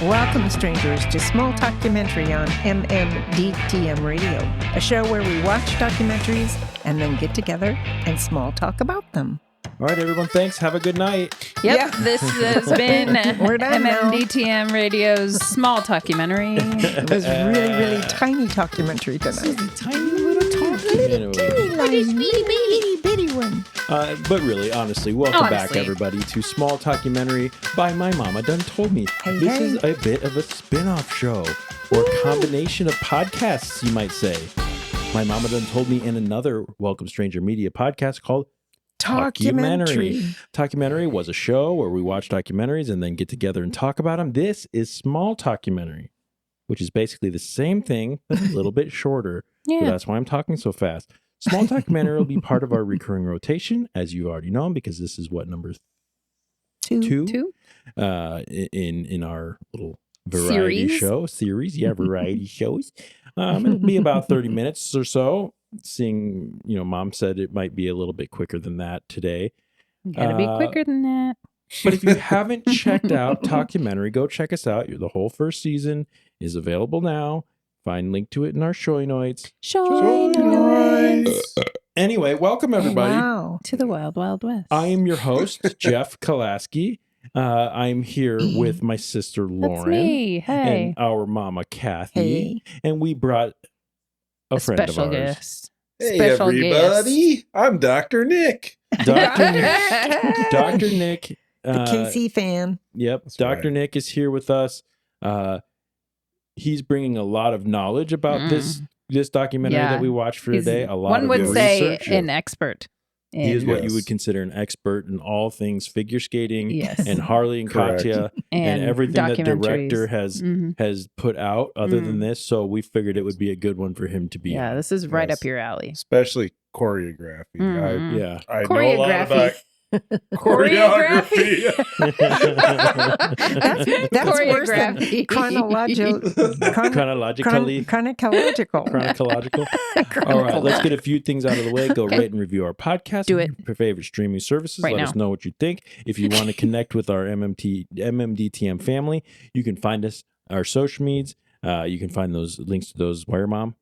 Welcome, strangers, to Small Talkumentary on MMDTM Radio, a show where we watch documentaries and then get together and small talk about them. All right, everyone, thanks. Have a good night. Yep, Yeah. This has been We're done now. MMDTM Radio's Small Talkumentary. It was really, really tiny documentary tonight. Tiny little Itty bitty one. But really, honestly, welcome back, everybody, to Small Talkumentary by My Mama Done Told Me. This is a bit of a spin-off show, or combination of podcasts, you might say. My Mama Done Told Me and another Welcome Stranger Media podcast called Talkumentary. Talkumentary was a show where we watch documentaries and then get together and talk about them. This is Small Talkumentary, which is basically the same thing, but a little bit shorter. Yeah. So that's why I'm talking so fast. Small Talkumentary will be part of our recurring rotation, as you already know, because this is what, number two? In our little variety series. Yeah, variety shows. It'll be about 30 minutes or so. Seeing, Mom said it might be a little bit quicker than that today. Gotta be quicker than that. But if you haven't checked out Talkumentary, go check us out. The whole first season is available now. Find link to it in our show notes. Anyway, welcome everybody to the Wild Wild West. I am your host, Jeff Kolaski. I'm here with my sister Lauren. That's me. Hey. And our mama Kathy. Hey. And we brought a friend of ours. Guest. Hey Special everybody, guest. I'm Dr. Nick. Dr. Nick. The KC fan. Yep. That's Dr. right. Nick is here with us. He's bringing a lot of knowledge about this documentary that we watched for today. A lot one of would say research. an expert. He is what you would consider an expert in all things figure skating and Harley and Katya and everything that director has put out other than this. So we figured it would be a good one for him to be. Yeah, this is right up your alley. Especially choreography. I know a lot about choreography. That's worse than chronological. All right, let's get a few things out of the way. Go rate and review our podcast. Do it. Your favorite streaming services. Right Let now. us know what you think. If you want to connect with our MMDTM family, you can find us our social medias. You can find those links to those where, Mom?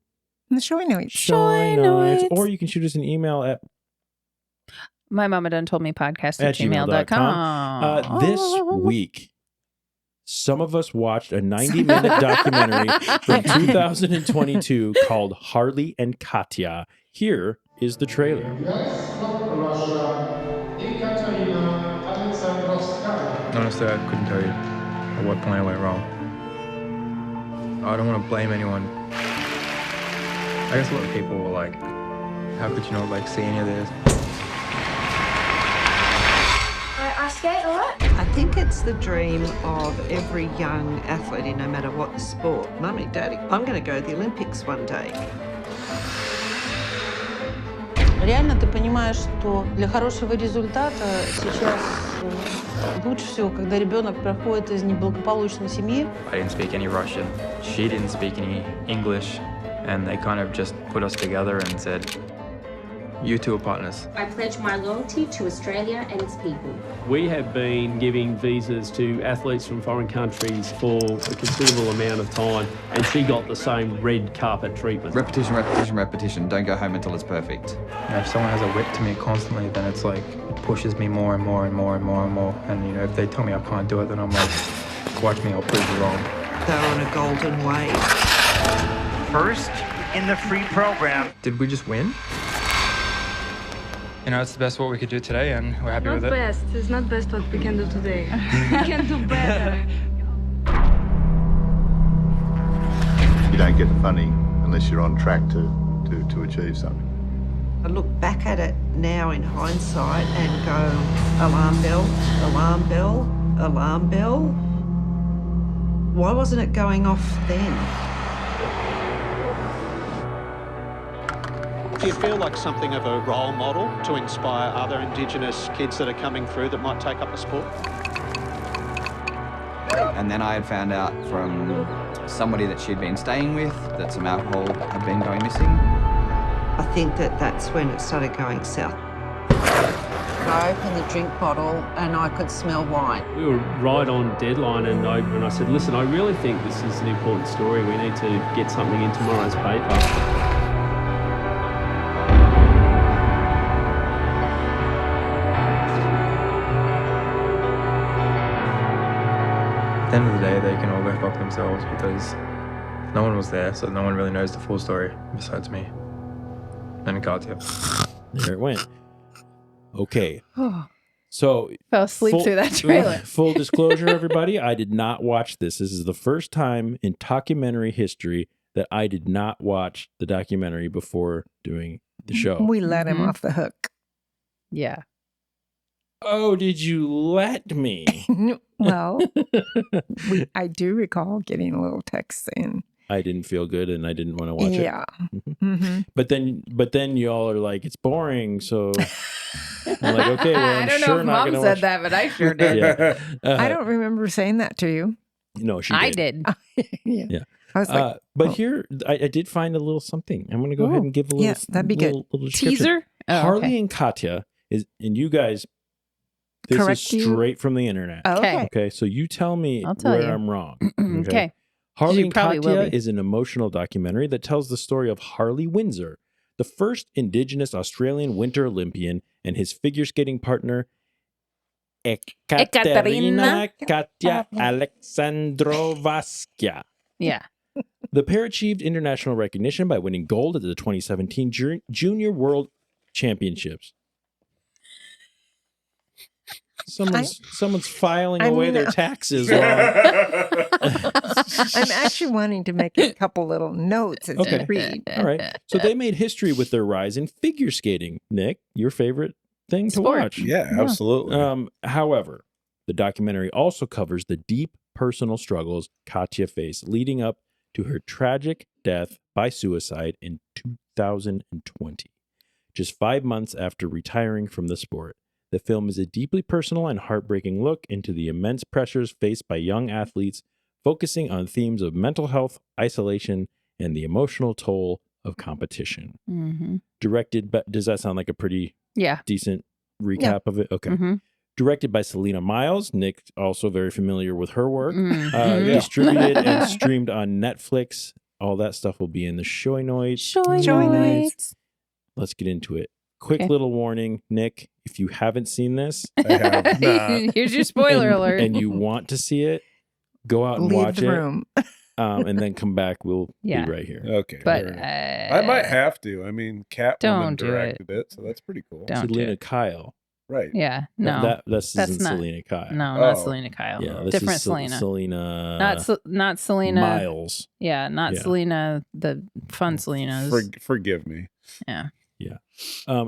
In the show notes. Show notes. Or you can shoot us an email at My Mama Done Told Me podcast at gmail.com. This week, some of us watched a 90-minute documentary from 2022 called Harley and Katya. Here is the trailer. Honestly, I couldn't tell you at what point I went wrong. I don't want to blame anyone. I guess a lot of people were like, how could you not see any of this? I skate a lot. I think it's the dream of every young athlete, no matter what the sport. Mummy, Daddy, I'm going to go to the Olympics one day. Реально ты понимаешь, что для хорошего результата сейчас лучше всего, когда ребенок проходит из неблагополучной семьи. I didn't speak any Russian. She didn't speak any English. And they kind of just put us together and said, you two are partners. I pledge my loyalty to Australia and its people. We have been giving visas to athletes from foreign countries for a considerable amount of time, and she got the same red carpet treatment. Repetition, repetition, repetition. Don't go home until it's perfect. If someone has a whip to me constantly, then it's like, it pushes me more and more and more and more and more. And, if they tell me I can't do it, then I'm like, watch me, I'll prove you wrong. They're on a golden wave. First in the free program. Did we just win? It's the best what we could do today, and we're happy with it. It's not best what we can do today. We can do better. You don't get funny unless you're on track to achieve something. I look back at it now in hindsight and go, alarm bell, alarm bell, alarm bell. Why wasn't it going off then? Do you feel like something of a role model to inspire other Indigenous kids that are coming through that might take up the sport? And then I had found out from somebody that she'd been staying with that some alcohol had been going missing. I think that's when it started going south. I opened the drink bottle and I could smell wine. We were right on deadline, and I said, listen, I really think this is an important story. We need to get something in tomorrow's paper. At the end of the day, they can all go fuck themselves because no one was there, so no one really knows the full story besides me and Katya. There it went. Okay. So fell asleep through that trailer. Full disclosure, everybody, I did not watch this. This is the first time in documentary history that I did not watch the documentary before doing the show. We let him off the hook. Yeah. Oh, did you let me? Well, I do recall getting a little text saying I didn't feel good and I didn't want to watch it. Yeah. Mm-hmm. But then y'all are like, it's boring. So I'm like, okay, well, I'm I don't sure know if not Mom gonna said watch. that, but I sure did. Yeah. I don't remember saying that to you. No, she did. I did. Yeah. Yeah. I was like, but here, I did find a little something. I'm going to go ahead and give a little, yeah, that'd be good. little description. Teaser? Oh, Harley okay. and Katya is, and you guys, this Correct is you? straight from the internet. Okay. Okay. So you tell me I'll tell where you. I'm wrong. Okay. Harley You and probably will Katya be. is an emotional documentary that tells the story of Harley Windsor, the first Indigenous Australian Winter Olympian, and his figure skating partner, Ekaterina Katya Alexandrovskaya. Yeah. The pair achieved international recognition by winning gold at the 2017 Junior World Championships. Someone's filing away their taxes. I'm actually wanting to make a couple little notes as you read. All right. So they made history with their rise in figure skating. Nick, your favorite thing to watch. Yeah, absolutely. However, the documentary also covers the deep personal struggles Katya faced leading up to her tragic death by suicide in 2020. Just 5 months after retiring from the sport. The film is a deeply personal and heartbreaking look into the immense pressures faced by young athletes, focusing on themes of mental health, isolation, and the emotional toll of competition. Mm-hmm. Directed by, does that sound like a pretty decent recap of it? Okay. Mm-hmm. Directed by Selena Miles. Nick, also very familiar with her work. Mm-hmm. Distributed and streamed on Netflix. All that stuff will be in the show notes. Show notes. Let's get into it. Quick little warning, Nick, if you haven't seen this, I have not. Here's your spoiler alert. And you want to see it, go out and Leave watch the it. room. And then come back. We'll be right here. Okay. But I might have to. I mean, Catwoman don't do directed it, so that's pretty cool. Don't Selena Kyle. Right. Yeah. No. That's isn't not Selena Kyle. No, not Selena Kyle. Yeah, this different is Selena. Selena. Not Selena Miles. Yeah, not Selena, the fun Selenas. Forgive me. Yeah. Yeah.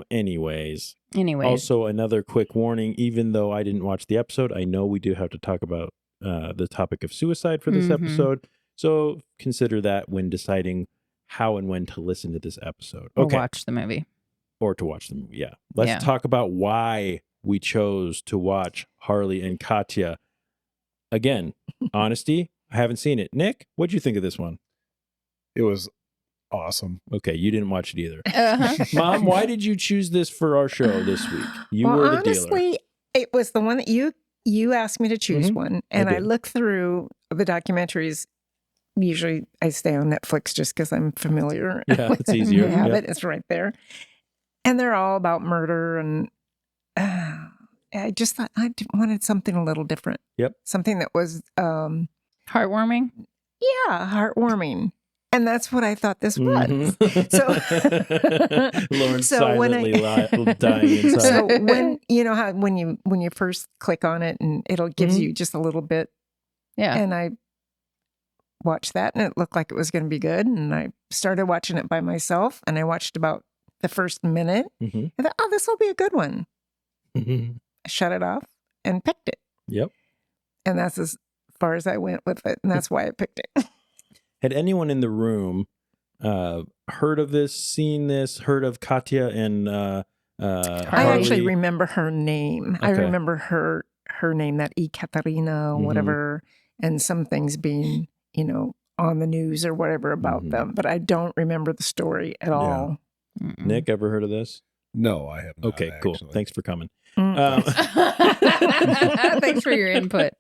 Anyways. Also, another quick warning. Even though I didn't watch the episode, I know we do have to talk about the topic of suicide for this episode. So consider that when deciding how and when to listen to this episode. Okay. Or watch the movie. Or to watch the movie. Yeah. Let's talk about why we chose to watch Harley and Katya. Again, honesty. I haven't seen it. Nick, what'd you think of this one? It was awesome. Okay, you didn't watch it either. Uh-huh. Mom, why did you choose this for our show this week? You were the honestly, dealer. It was the one that you asked me to choose one, and I looked through the documentaries. Usually, I stay on Netflix just because I'm familiar. Yeah, it's easier. I have it; it's right there, and they're all about murder. And I just thought I wanted something a little different. Yep, something that was heartwarming. Yeah, heartwarming. And that's what I thought this was. Mm-hmm. Lauren's silently dying inside. So when you know how when you first click on it and it'll gives you just a little bit. Yeah. And I watched that and it looked like it was going to be good. And I started watching it by myself and I watched about the first minute. And I thought, oh, this will be a good one. I shut it off and picked it. Yep. And that's as far as I went with it. And that's why I picked it. Had anyone in the room heard of this, seen this, heard of Katya and Harley? I actually remember her name. Okay. I remember her name, that Ekaterina, whatever, and some things being, on the news or whatever about them. But I don't remember the story at all. Nick, ever heard of this? No, I have not. Okay, cool. Actually. Thanks for coming. Thanks for your input.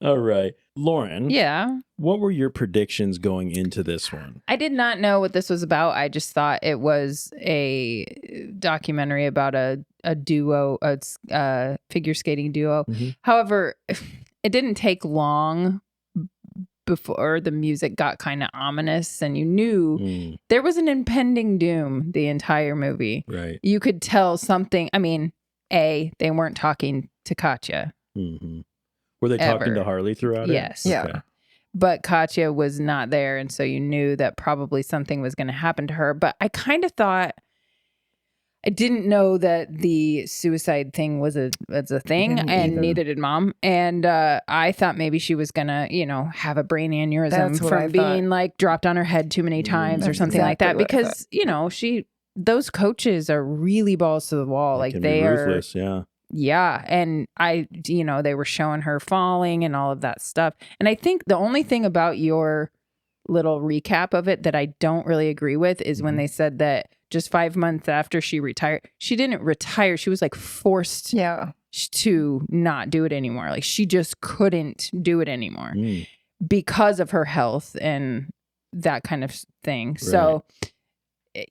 All right. Lauren. Yeah. What were your predictions going into this one? I did not know what this was about. I just thought it was a documentary about a duo, a figure skating duo. Mm-hmm. However, it didn't take long before the music got kind of ominous and you knew there was an impending doom the entire movie. Right. You could tell something. I mean, they weren't talking to Katya. Mm-hmm. Were they talking to Harley throughout yes. it? Yes. Yeah. But Katya was not there. And so you knew that probably something was going to happen to her. But I kind of thought, I didn't know that the suicide thing was a thing, and neither did Mom. And I thought maybe she was going to, have a brain aneurysm from being like dropped on her head too many times or something like that. Because, those coaches are really balls to the wall. Like they are ruthless, yeah. Yeah. And they were showing her falling and all of that stuff. And I think the only thing about your little recap of it that I don't really agree with is when they said that just 5 months after she retired, she didn't retire. She was like forced to not do it anymore. Like she just couldn't do it anymore because of her health and that kind of thing. Right. So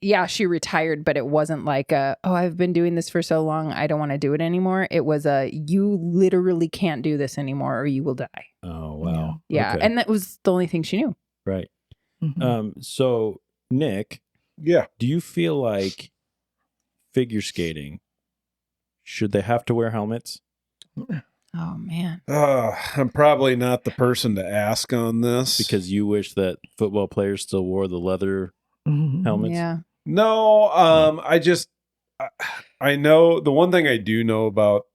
yeah, she retired, but it wasn't like I've been doing this for so long, I don't want to do it anymore. It was you literally can't do this anymore or you will die. Oh, wow. Yeah. Okay. And that was the only thing she knew. Right. Mm-hmm. So Nick, do you feel like figure skating, should they have to wear helmets? Oh, man. I'm probably not the person to ask on this. Because you wish that football players still wore the leather helmets? Yeah. No, I know the one thing I do know about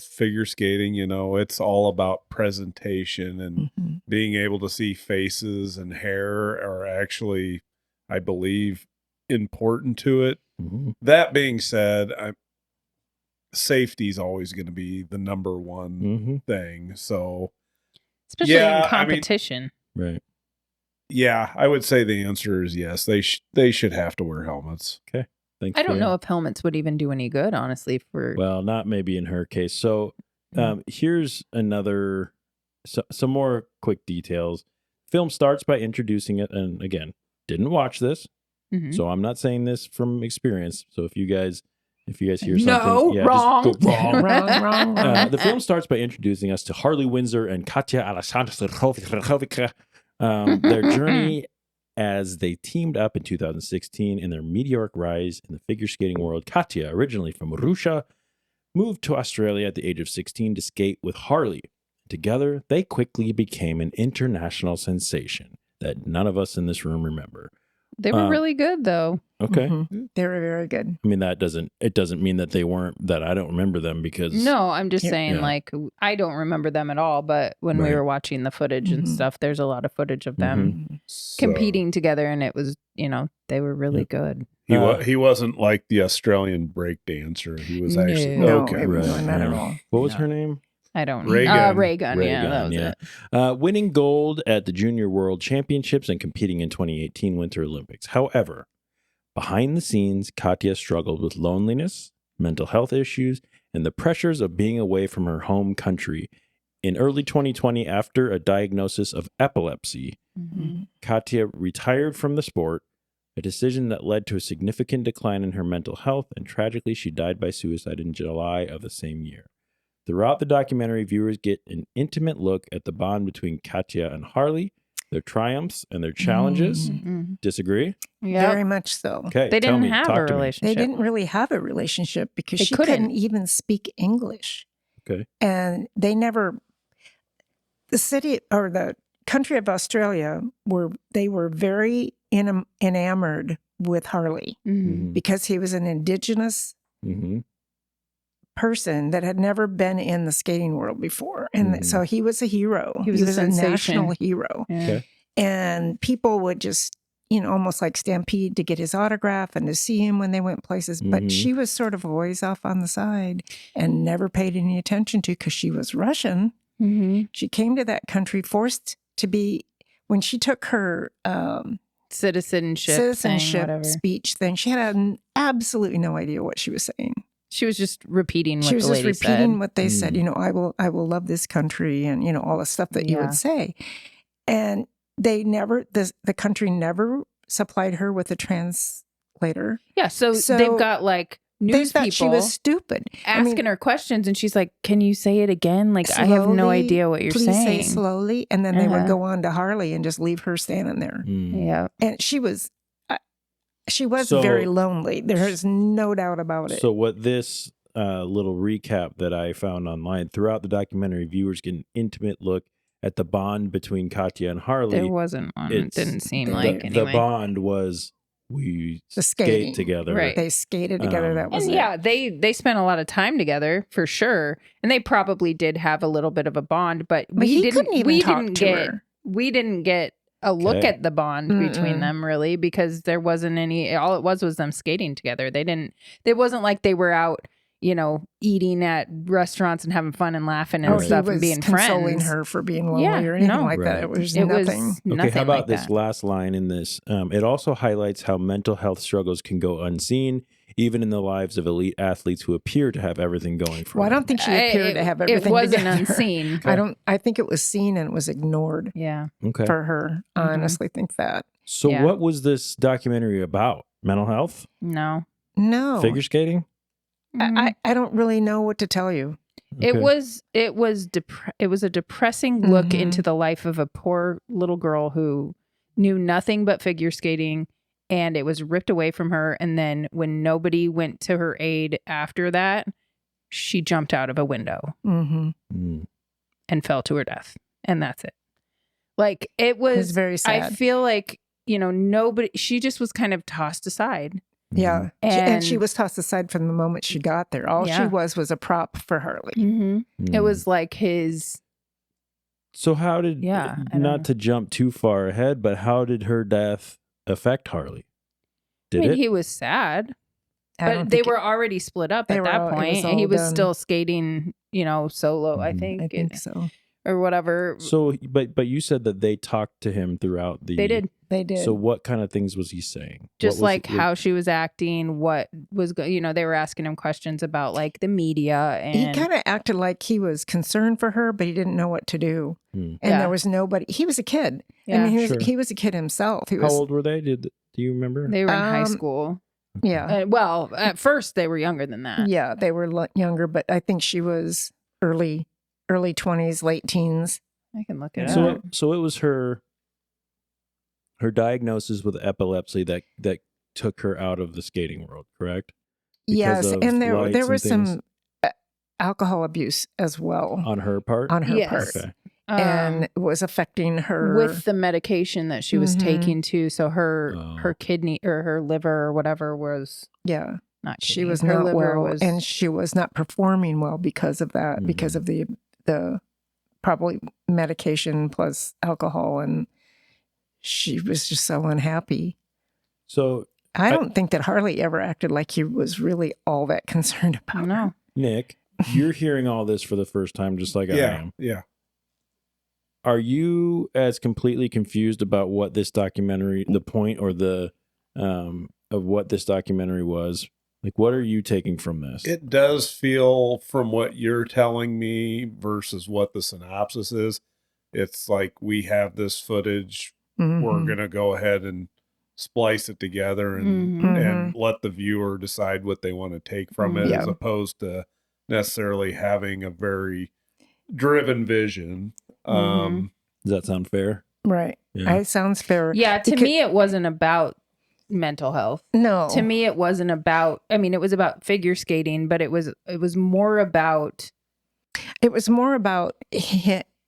figure skating, it's all about presentation and being able to see faces and hair are actually, I believe, important to it. Mm-hmm. That being said, safety is always going to be the number one thing. So, especially in competition, right? Yeah, I would say the answer is yes. They should have to wear helmets. Okay. Thanks. I don't know if helmets would even do any good, honestly. Well, not maybe in her case. So here's another, some more quick details. Film starts by introducing it. And again, didn't watch this. Mm-hmm. So I'm not saying this from experience. So if you guys hear something, wrong. Just go wrong. wrong. The film starts by introducing us to Harley Windsor and Katya Alexandrovskaya. Their journey as they teamed up in 2016 in their meteoric rise in the figure skating world. Katya, originally from Russia, moved to Australia at the age of 16 to skate with Harley. Together, they quickly became an international sensation that none of us in this room remember. They were really good, though. Okay. Mm-hmm. They were very good. I mean, it doesn't mean that they weren't, that I don't remember them because... No, I'm just saying, I don't remember them at all, but when we were watching the footage and stuff, there's a lot of footage of them competing together, and it was, they were really good. He wasn't like the Australian break dancer. He was actually... okay. Not at all. What was her name? I don't know. Raygun, yeah, that was it. Winning gold at the Junior World Championships and competing in 2018 Winter Olympics. However, behind the scenes, Katya struggled with loneliness, mental health issues, and the pressures of being away from her home country. In early 2020, after a diagnosis of epilepsy, Katya retired from the sport, a decision that led to a significant decline in her mental health, and tragically, she died by suicide in July of the same year. Throughout the documentary, viewers get an intimate look at the bond between Katya and Harley, their triumphs and their challenges. Disagree? Yeah, very much so. Okay, they didn't have a relationship. They didn't really have a relationship because she couldn't even speak English. Okay, and they never. The city or the country of Australia were very enamored with Harley because he was an indigenous person that had never been in the skating world before. And so he was a hero. He was a national hero. Yeah. Okay. And people would just, almost like stampede to get his autograph and to see him when they went places. But she was sort of always off on the side and never paid any attention to because she was Russian. She came to that country forced to be, when she took her citizenship thing, whatever. speech thing. She had absolutely no idea what she was saying. She was just repeating what she was the just lady repeating said. what they said. You know, I will love this country, and you know all the stuff that you would say. And they never, the country never supplied her with a translator. Yeah, so they've got like news they thought people she was stupid, asking her questions, and she's like, "Can you say it again? Like, I have no idea what you're please saying." Say slowly, and then they would go on to Harley and just leave her standing there. Yeah, and she was very lonely. There is no doubt about it. So what this little recap that I found online, throughout the documentary, viewers get an intimate look at the bond between Katya and Harley. there wasn't one. It didn't seem like anyway. The bond was we skate together. Right. They skated together. That was and it. yeah, they spent a lot of time together for sure, and they probably did have a little bit of a bond. But we didn't get a look at the bond between them really, because there wasn't any. All it was them skating together. It wasn't like they were out, you know, eating at restaurants and having fun and laughing and stuff and being friends. Consoling her for being lonely or anything like that. It was nothing. Okay, how about this last line in this? It also highlights how mental health struggles can go unseen, even in the lives of elite athletes who appear to have everything going for them. Well, I don't think she appeared to have everything. It wasn't together. unseen. I think it was seen and it was ignored. Yeah. Okay. For her, I honestly think that. So, what was this documentary about? Mental health? No. Figure skating? I don't really know what to tell you. Okay. It was a depressing look into the life of a poor little girl who knew nothing but figure skating, and it was ripped away from her. And then when nobody went to her aid after that, she jumped out of a window and fell to her death, and that's it. Like it was very sad. I feel like, you know, she just was kind of tossed aside. Yeah. And she was tossed aside from the moment she got there. All she was a prop for Harley. It was like his. So how did, not to jump too far ahead, but how did her death affect Harley? He was sad. But they were already split up at that point. And he was still skating, you know, solo, I think. I think so. Or whatever. So, but you said that they talked to him throughout the... They did. So what kind of things was he saying? Just like how she was acting, what was, you know, they were asking him questions about like the media. And he kind of acted like he was concerned for her, but he didn't know what to do. And there was nobody. He was a kid. Yeah. I mean, he was a kid himself. How old were they? Do you remember? They were in high school. Yeah. Well, at first they were younger than that. Yeah, they were younger, but I think she was early 20s, late teens. I can look it up. So it was her diagnosis with epilepsy that took her out of the skating world, correct? Yes, and there was some alcohol abuse as well. On her part? On her part. Okay. And it was affecting her. With the medication that she was taking too. So her kidney or her liver or whatever was... Yeah. Not kidney. She was her not liver well, and she was not performing well because of that, because of the probably medication plus alcohol, and she was just so unhappy. So I don't think that Harley ever acted like he was really all that concerned about her. Nick, you're hearing all this for the first time, just like I am. Yeah. Are you as completely confused about what this documentary, the point or the of what this documentary was? Like, what are you taking from this? It does feel, from what you're telling me versus what the synopsis is, it's like we have this footage. We're going to go ahead and splice it together and let the viewer decide what they want to take from it, as opposed to necessarily having a very driven vision. Does that sound fair? Right. Yeah. It sounds fair. Yeah, to me, it wasn't about mental health. No. To me, it wasn't about, I mean, it was about figure skating, but it was more about... It was more about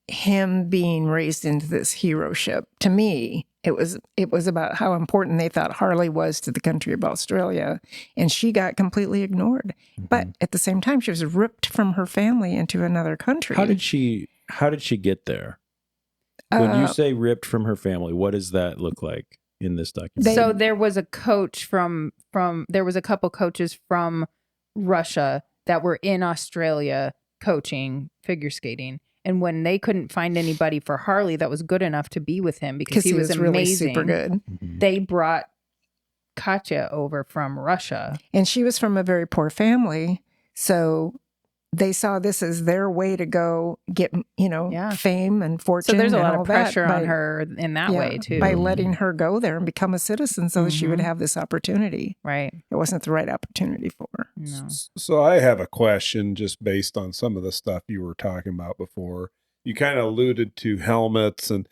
him being raised into this hero-ship. To me, it was about how important they thought Harley was to the country of Australia, and she got completely ignored. But at the same time, she was ripped from her family into another country. How did she get there? When you say ripped from her family, what does that look like in this documentary? So there was a coach there was a couple coaches from Russia that were in Australia coaching figure skating, And when they couldn't find anybody for Harley that was good enough to be with him because he was amazing, really super good, they brought Katya over from Russia. And she was from a very poor family. So they saw this as their way to go get, fame and fortune. So there's a and lot all of pressure that on her in that way too. By letting her go there and become a citizen so that she would have this opportunity. Right. It wasn't the right opportunity for her. No. So I have a question just based on some of the stuff you were talking about before. You kind of alluded to helmets, and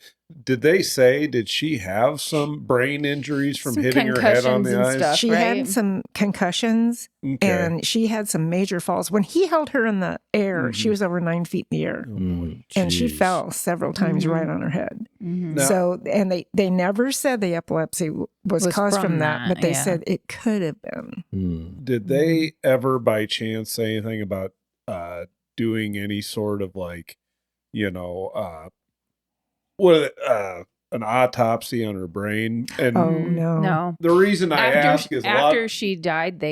did she have some brain injuries from hitting her head on the ice? Stuff, she had some concussions, and she had some major falls. When he held her in the air, she was over 9 feet in the air, and she fell several times right on her head. So, and they never said the epilepsy was caused from that, but they said it could have been. Did they ever by chance say anything about doing any sort of like, an autopsy on her brain? And no. The reason I ask is after she died,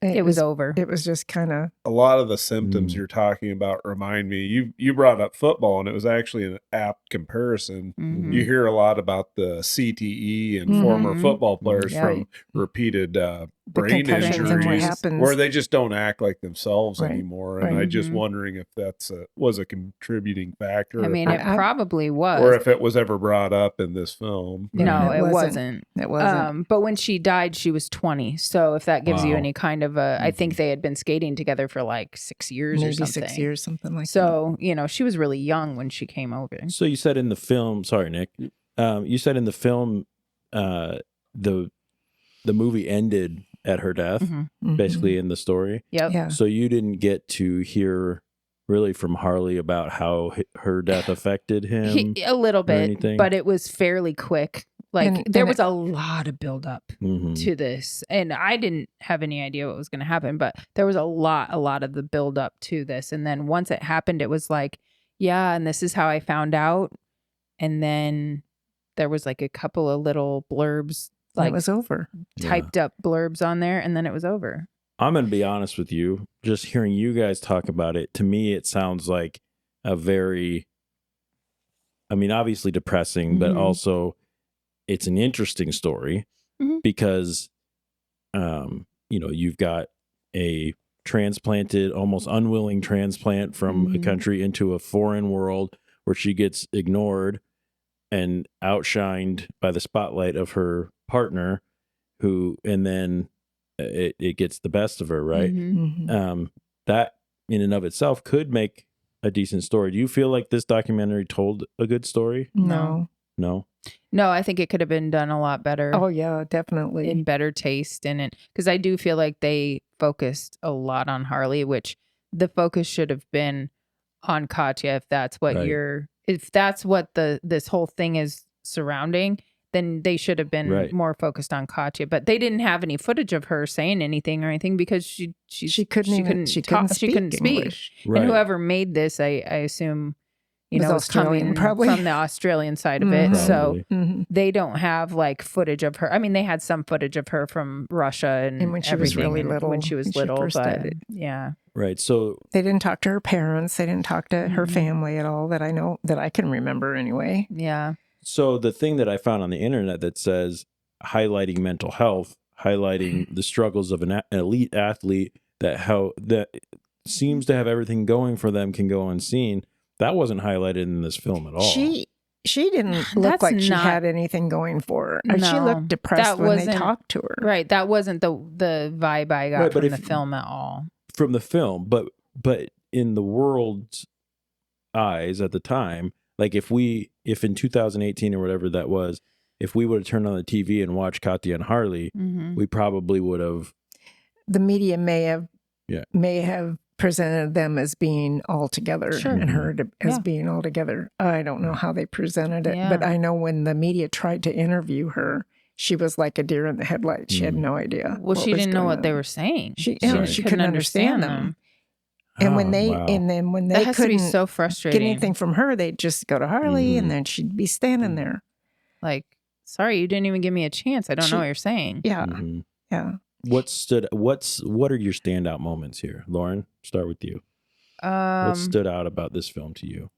it was over. It was just kind of a lot of the symptoms you're talking about remind me. You brought up football, and it was actually an apt comparison. You hear a lot about the CTE and former football players from repeated brain injuries, where they just don't act like themselves anymore. And I'm just wondering if that's was a contributing factor. I mean, it probably was, or if it was ever brought up in this film. No, it wasn't. It wasn't. But when she died, she was 20. So if that gives you any kind of I think they had been skating together for like 6 years or something. 6 years, something like that. So, she was really young when she came over. So you said in the film, sorry, Nick, you said in the film, the movie ended at her death, basically in the story. Yep. Yeah. So you didn't get to hear really from Harley about how her death affected him? A little bit, but it was fairly quick. Like there was a lot of buildup to this, and I didn't have any idea what was going to happen, but there was a lot of the buildup to this. And then once it happened, it was like, yeah, and this is how I found out. And then there was like a couple of little blurbs, like it was over, typed up blurbs on there, and then it was over. I'm going to be honest with you. Just hearing you guys talk about it, to me, it sounds like a very, obviously depressing, but also it's an interesting story because, you've got a transplanted, almost unwilling transplant from a country into a foreign world where she gets ignored and outshined by the spotlight of her partner and then it gets the best of her, right? That in and of itself could make a decent story. Do you feel like this documentary told a good story? No. No, I think it could have been done a lot better. Oh yeah, definitely. In better taste in it. Because I do feel like they focused a lot on Harley, which the focus should have been on Katya. If that's what if that's what this whole thing is surrounding, then they should have been more focused on Katya. But they didn't have any footage of her saying anything or anything because she couldn't speak. And whoever made this, I assume, was coming probably from the Australian side of it. So they don't have like footage of her. I mean, they had some footage of her from Russia and when she was really little. When she was little, but yeah. Right. So they didn't talk to her parents. They didn't talk to her family at all that I know, that I can remember anyway. Yeah. So the thing that I found on the internet that says highlighting mental health, highlighting the struggles of an elite athlete that seems to have everything going for them can go unseen. That wasn't highlighted in this film at all. She didn't look like she had anything going for her. She looked depressed when they talked to her. Right. That wasn't the vibe I got from the film at all. From the film, but in the world's eyes at the time, like if in 2018 or whatever that was, if we would have turned on the TV and watched Katya and Harley, we probably would have. The media may have presented them as being all together and her as being all together. I don't know how they presented it, but I know when the media tried to interview her, she was like a deer in the headlights. She had no idea. Well, she didn't know what they were saying. She couldn't understand them. And when they that couldn't be so frustrating. Get anything from her, they'd just go to Harley, and then she'd be standing there, like, "Sorry, you didn't even give me a chance. I don't know what you're saying." Yeah, yeah. What are your standout moments here, Lauren? Start with you. What stood out about this film to you?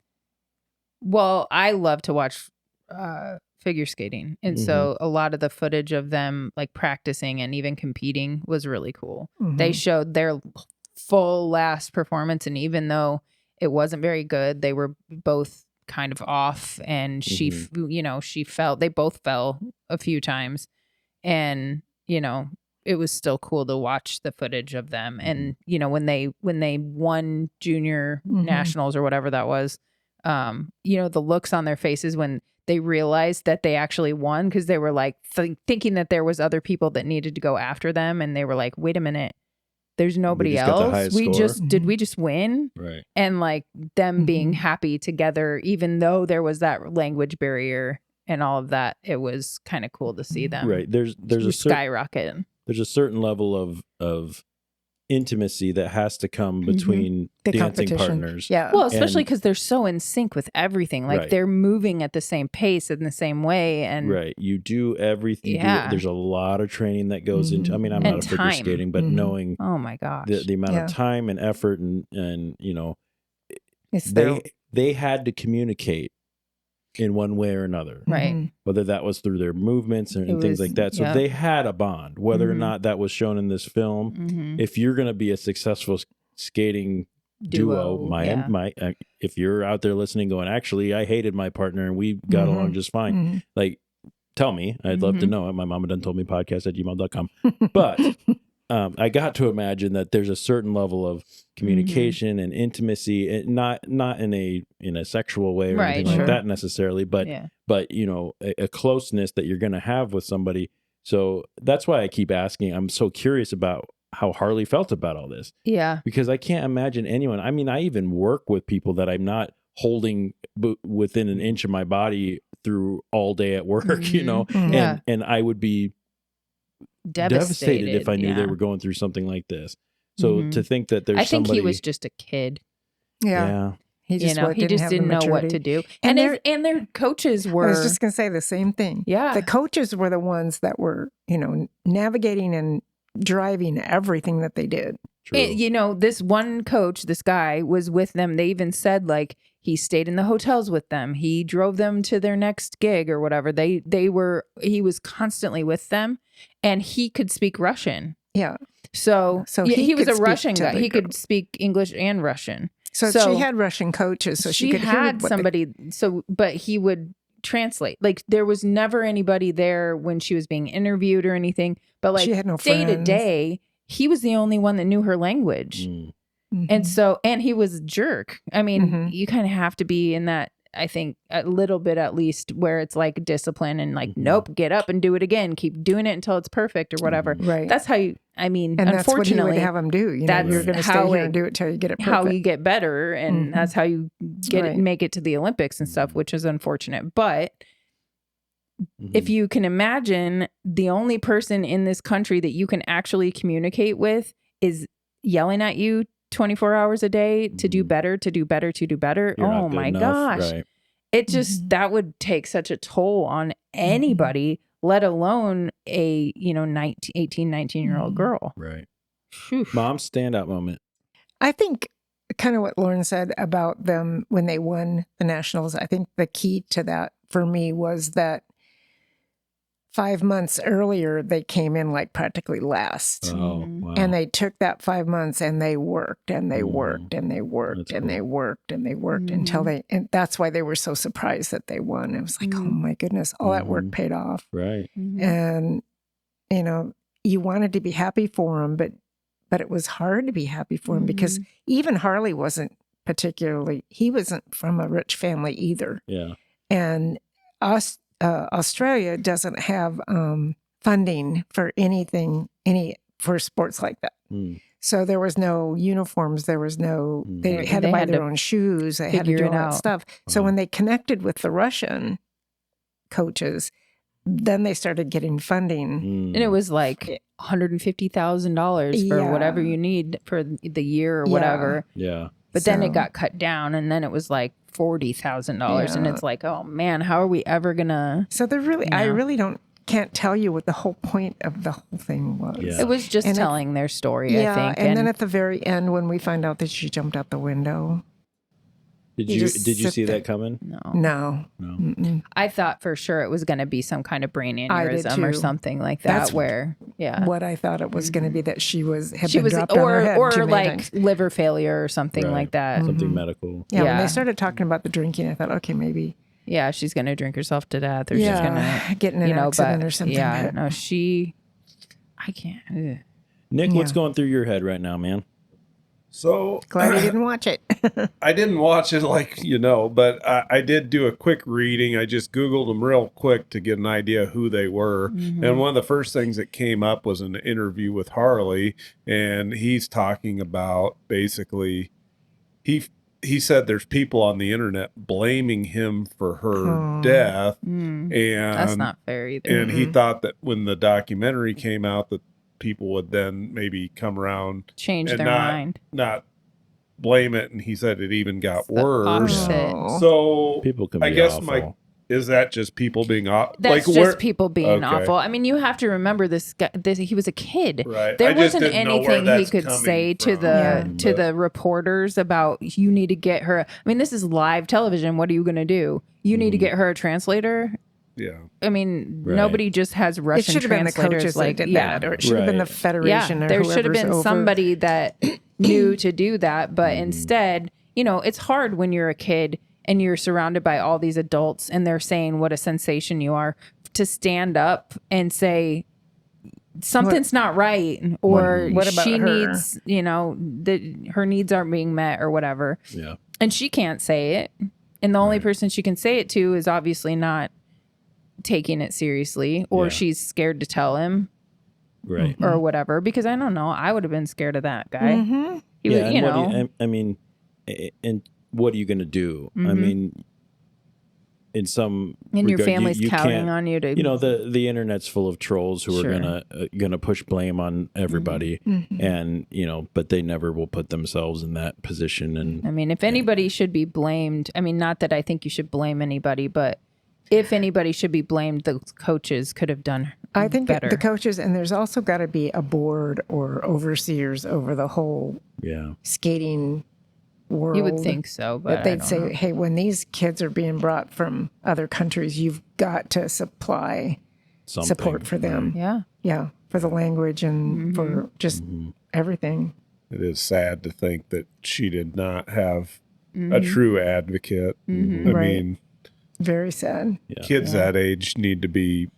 Well, I love to watch figure skating. And so a lot of the footage of them like practicing and even competing was really cool. They showed their full last performance. And even though it wasn't very good, they were both kind of off. And she fell. They both fell a few times. And, it was still cool to watch the footage of them. And, when they won junior nationals or whatever that was, the looks on their faces when they realized that they actually won, because they were like thinking that there was other people that needed to go after them. And they were like, wait a minute, there's nobody else. Did we just win? Right. And like them being happy together, even though there was that language barrier and all of that, it was kind of cool to see them. Right. There's a skyrocket. There's a certain level of intimacy that has to come between the dancing partners. Yeah. Well, especially because they're so in sync with everything. Like they're moving at the same pace in the same way. And right. You do everything. Yeah. There's a lot of training that goes into, I mean, I'm not a figure skating, but knowing oh my gosh, the amount of time and effort and they had to communicate in one way or another. Right. Whether that was through their movements and things like that. So they had a bond, whether or not that was shown in this film. If you're going to be a successful skating duo, if you're out there listening going, actually, I hated my partner and we got along just fine. Like, tell me. I'd love to know it. My mama done told me podcast@gmail.com. But I got to imagine that there's a certain level of communication and intimacy, and not in a sexual way or anything like that necessarily, but a closeness that you're going to have with somebody. So that's why I keep asking. I'm so curious about how Harley felt about all this. Yeah, because I can't imagine anyone. I mean, I even work with people that I'm not holding within an inch of my body through all day at work. And I would be devastated if I knew they were going through something like this. So to think that there's think he was just a kid. Yeah. He just didn't know what to do. And their coaches were. I was just going to say the same thing. Yeah. The coaches were the ones that were, navigating and driving everything that they did. This one coach, this guy was with them. They even said like he stayed in the hotels with them. He drove them to their next gig or whatever. He was constantly with them, and he could speak Russian. Yeah. So he was a Russian guy. He could speak English and Russian. So she had Russian coaches, so she could had somebody. But he would translate. Like there was never anybody there when she was being interviewed or anything. But like she had no day friends. to day, he was the only one that knew her language. And so, and he was a jerk. I mean, you kind of have to be in that, I think, a little bit at least, where it's like discipline and like, nope, get up and do it again. Keep doing it until it's perfect or whatever. Right. That's how you, and unfortunately, that's what he would have them do. You're going to stay here and do it till you get it perfect. How you get better. And that's how you get it, make it to the Olympics and stuff, which is unfortunate. But if you can imagine, the only person in this country that you can actually communicate with is yelling at you 24 hours a day to do better, to do better, to do better. Oh my gosh. Right. It just, that would take such a toll on anybody, let alone a, 18, 19-year-old girl. Right. Mom's standout moment. I think kind of what Lauren said about them when they won the nationals. I think the key to that for me was that 5 months earlier, they came in like practically last. Oh, wow. And they took that 5 months and they worked and they worked and they worked and they worked and they worked until and that's why they were so surprised that they won. It was like, oh my goodness, all that work paid off. Right. And, you wanted to be happy for them, but it was hard to be happy for him because even Harley wasn't he wasn't from a rich family either. Yeah. And Australia doesn't have funding for for sports like that. So there was no uniforms. There was no, they had to buy their own shoes. They had to do all that stuff. So when they connected with the Russian coaches, then they started getting funding. And it was like $150,000 for whatever you need for the year or whatever. Yeah. But then it got cut down, and then it was like $40,000, and it's like, oh man, how are we ever gonna? So they're really, I really can't tell you what the whole point of the whole thing was. Yeah. It was just telling their story, I think. And then at the very end, when we find out that she jumped out the window, Did you see that coming? No. I thought for sure it was going to be some kind of brain I did aneurysm or too. something like that. That's what I thought it was going to be, that she was dropped on her head or too many like times. liver failure or something like that. Something medical. Yeah, when they started talking about the drinking, I thought, okay, maybe. Yeah, she's going to drink herself to death, or she's going to get in an accident or something. Yeah, no, I can't. Ugh. Nick, what's going through your head right now, man? So glad you didn't watch it. I didn't watch it, but I did do a quick reading. I just Googled them real quick to get an idea who they were. And one of the first things that came up was an interview with Harley, and he's talking about basically he said there's people on the internet blaming him for her death, and that's not fair either. And he thought that when the documentary came out that people would then maybe come around, change their mind, not blame it. And he said it even got it's worse. So people can be I guess awful. is that just people being awful? That's just people being awful. I mean, you have to remember this guy. He was a kid. Right. There wasn't anything he could say to the reporters about, you need to get her. I mean, this is live television. What are you going to do? You need to get her a translator. Yeah. I mean, nobody just has Russian it should have been the coaches like that did that, or it should have been the federation. Yeah, or there should have been over. somebody that knew to do that. But instead, it's hard when you're a kid and you're surrounded by all these adults and they're saying what a sensation you are, to stand up and say something's not right, or what about she her? needs, her needs aren't being met or whatever. Yeah. And she can't say it. And the only person she can say it to is obviously not taking it seriously, or she's scared to tell him, right, or whatever. Because I don't know, I would have been scared of that guy. He was, I mean, and what are you going to do? I mean, in your family's counting on you to, the internet's full of trolls who are gonna push blame on everybody, and but they never will put themselves in that position. And I mean, if anybody should be blamed, I mean, not that I think you should blame anybody, but if anybody should be blamed, the coaches could have done I think better. The coaches, and there's also got to be a board or overseers over the whole skating world. You would think so, but that they'd say, hey, when these kids are being brought from other countries, you've got to supply support for them. Yeah, for the language and for just everything. It is sad to think that she did not have a true advocate. I mean, very sad. Kids that age need to be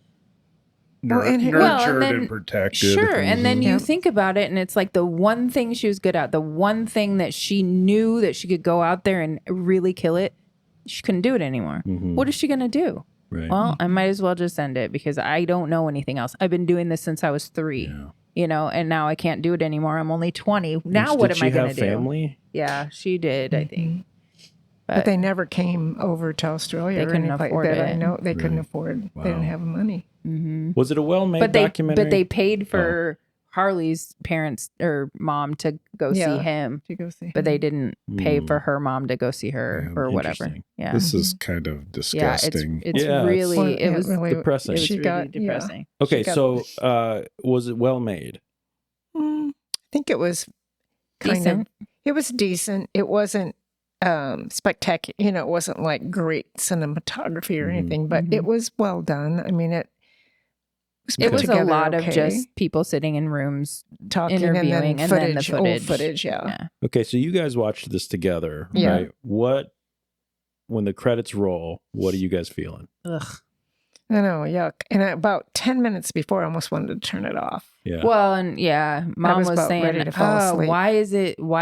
nurtured and protected. Sure. And then you think about it, and it's like the one thing she was good at, the one thing that she knew that she could go out there and really kill it, she couldn't do it anymore. What is she going to do? Right. Well, I might as well just end it, because I don't know anything else. I've been doing this since I was 3. And now I can't do it anymore. I'm only 20. Now what am I going to do? Family? Yeah, she did, I think. But they never came over to Australia. They couldn't afford it. I know they couldn't afford. Wow. They didn't have the money. Was it a well-made documentary? But they paid for Harley's parents or mom to go see him. To go see him. But they didn't pay for her mom to go see her or whatever. Yeah. This is kind of disgusting. It's really, it was really depressing. It was really depressing. Okay, so was it well made? I think it was decent. It was decent. It wasn't spectacular. It wasn't like great cinematography or anything, but it was well done. I mean, it was a lot of just people sitting in rooms talking, interviewing, and then the footage. Old footage, yeah. Okay, so you guys watched this together, right? When the credits roll, what are you guys feeling? Ugh. I know, yuck. And about 10 minutes before, I almost wanted to turn it off. Yeah. Well, and Mom was saying, ready to fall asleep. why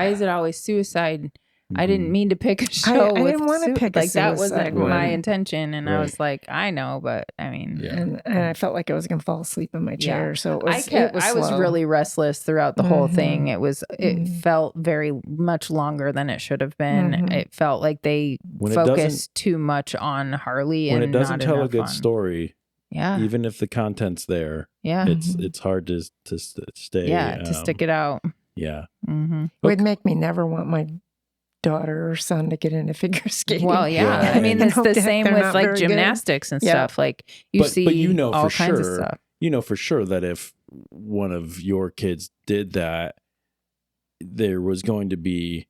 is it always suicide? I didn't mean to pick a show. I didn't want to pick a that wasn't one. my intention, and I was like, I know, but I mean, and I felt like I was going to fall asleep in my chair. So it was. I was really restless throughout the whole thing. It felt very much longer than it should have been. It felt like they focused too much on Harley, when and it doesn't not tell a enough good on, story. Yeah. Even if the content's there. Yeah. It's hard to stay. Yeah, to stick it out. Yeah. It would make me never want my daughter or son to get into figure skating. Well, yeah. I mean, it's the same with like gymnastics and stuff. Like you see all kinds of stuff. You know for sure that if one of your kids did that, there was going to be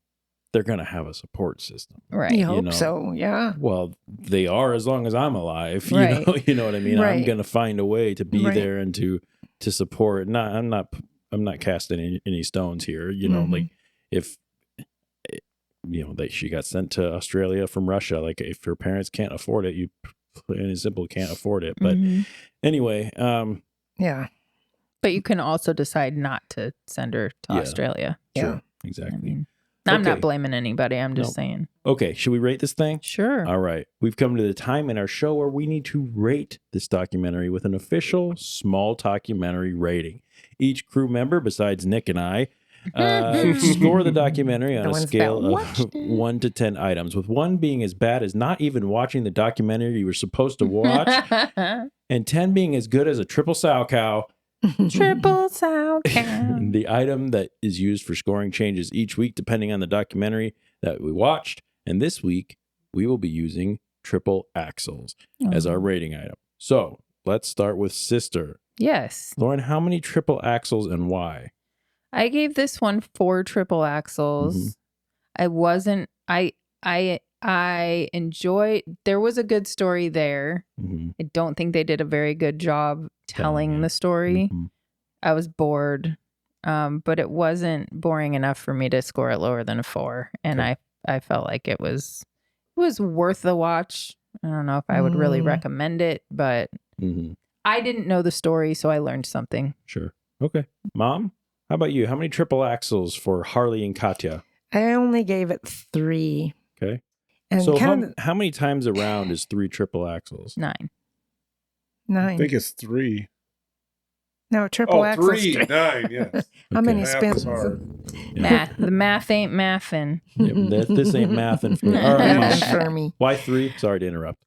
they're going to have a support system. Right. You hope so. Yeah. Well, they are as long as I'm alive. Right. You know what I mean? Right. I'm going to find a way to be there and to support. I'm not casting any stones here. Like if that she got sent to Australia from Russia, like if her parents can't afford it, you plain and simple can't afford it. But anyway, yeah. But you can also decide not to send her to Australia. Sure. Exactly. I'm not blaming anybody. I'm just saying. Okay. Should we rate this thing? Sure. All right. We've come to the time in our show where we need to rate this documentary with an official small documentary rating. Each crew member, besides Nick and I, score the documentary on a scale of 1 to 10 items, with 1 being as bad as not even watching the documentary you were supposed to watch, and 10 being as good as a triple sow cow. Triple sow cow. The item that is used for scoring changes each week depending on the documentary that we watched. And this week, we will be using triple axles as our rating item. So let's start with Sister. Yes. Lauren, how many triple axles and why? I gave this one 4 triple axles. I enjoy, there was a good story there. I don't think they did a very good job telling the story. I was bored, but it wasn't boring enough for me to score it lower than a 4. And I felt like it was worth the watch. I don't know if I would really recommend it, but I didn't know the story, so I learned something. Sure. Okay. Mom, how about you? How many triple axles for Harley and Katya? I only gave it 3. Okay. And so how many times around is 3 triple axles? 9. I think it's 3. No, triple axles. 3, 9, yes. How many spins? The math ain't mathin'. This ain't mathin' for me. All right, for me. Why 3? Sorry to interrupt.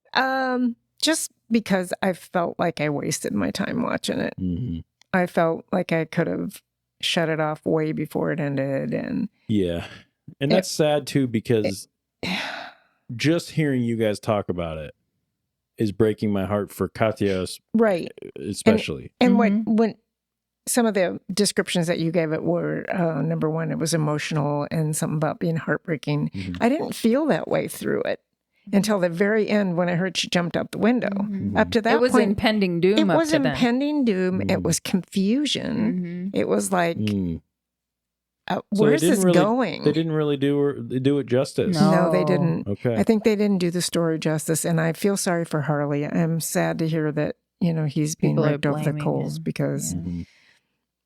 Just because I felt like I wasted my time watching it. I felt like I could have shut it off way before it ended. And that's sad too, because just hearing you guys talk about it is breaking my heart for Katya, right? Especially. And when some of the descriptions that you gave it were, number 1, it was emotional and something about being heartbreaking. I didn't feel that way through it until the very end when I heard she jumped out the window. Up to that point, it was impending doom. It was impending doom. It was confusion. It was like, where's this going? They didn't really do it justice. No, they didn't. Okay. I think they didn't do the story justice, and I feel sorry for Harley. I'm sad to hear that he's being raked over the coals because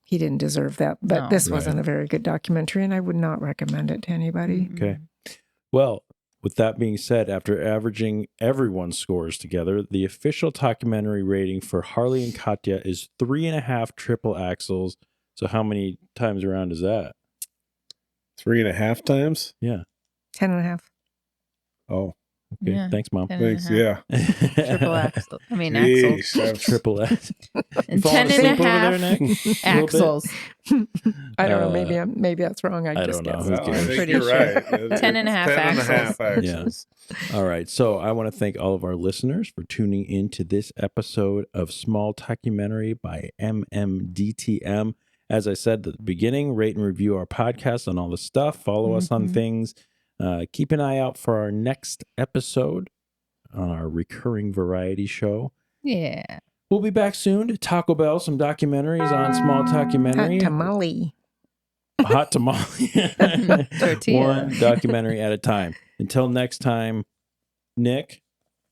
he didn't deserve that. But this wasn't a very good documentary, and I would not recommend it to anybody. Okay. Well, with that being said, after averaging everyone's scores together, the official documentary rating for Harley and Katya is 3.5 triple axles. So how many times around is that? 3.5 times? Yeah. 10.5. Oh. Okay. Yeah. Thanks, Mom. Thanks. Yeah. Triple axle. I mean, axles. Triple axle. And 10.5 axles. I don't know. Maybe that's wrong. I just don't know. guessed. I think you're right. 10.5 axles. Yeah. All right. So I want to thank all of our listeners for tuning in to this episode of Small Documentary by MMDTM. As I said at the beginning, rate and review our podcast on all the stuff. Follow us on things. Keep an eye out for our next episode on our recurring variety show. Yeah. We'll be back soon to Taco Bell some documentaries on Small Documentary. Hot tamale. Hot tamale. Tortilla. One documentary at a time. Until next time, Nick,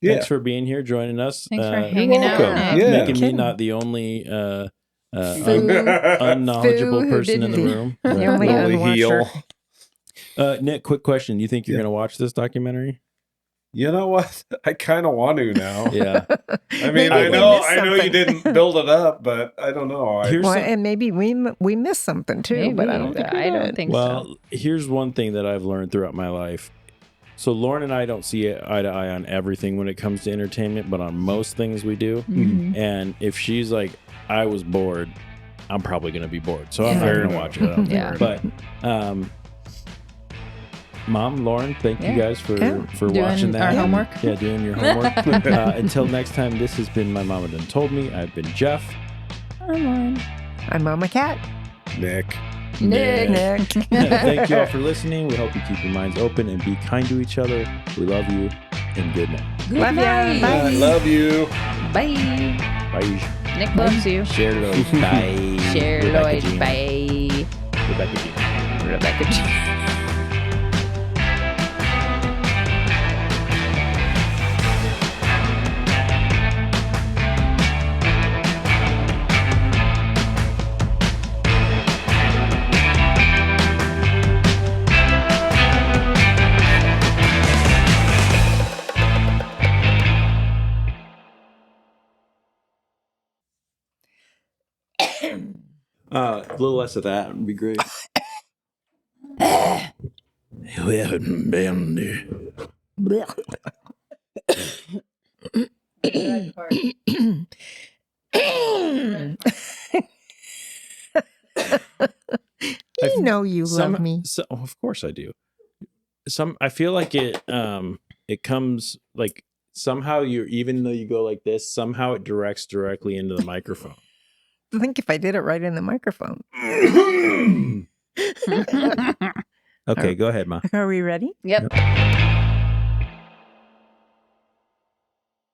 thanks for being here, joining us. Thanks for hanging out, Nick. Making me not the only unknowledgeable person in the room. The only unwatcher. Nick, quick question. Do you think you're going to watch this documentary? You know what? I kind of want to now. Yeah. I mean, I know you didn't build it up, but I don't know. And maybe we missed something too, maybe, but I don't think so. Well, here's one thing that I've learned throughout my life. So Lauren and I don't see eye to eye on everything when it comes to entertainment, but on most things we do. And if she's like, I was bored, I'm probably going to be bored. So I'm not going to watch it. I don't think. But Mom, Lauren, thank you guys for watching that. Our homework. Yeah, doing your homework. Until next time, this has been My Mama Done Told Me. I've been Jeff. I'm Lauren. I'm Mama Cat. Nick. Nick. Thank you all for listening. We hope you keep your minds open and be kind to each other. We love you, and good night. Good night. I love you. Bye. Bye. Nick loves you. Share Lloyd. Bye. Share Rebecca Lloyd. Jean. Bye. Rebecca Jean. Rebecca Jean. A little less of that would be great. You know you love me. Of course I do. I feel like it comes like somehow even though you go like this, somehow it directs directly into the microphone. I think if I did it right in the microphone. Okay, go ahead, Ma. Are we ready? Yep.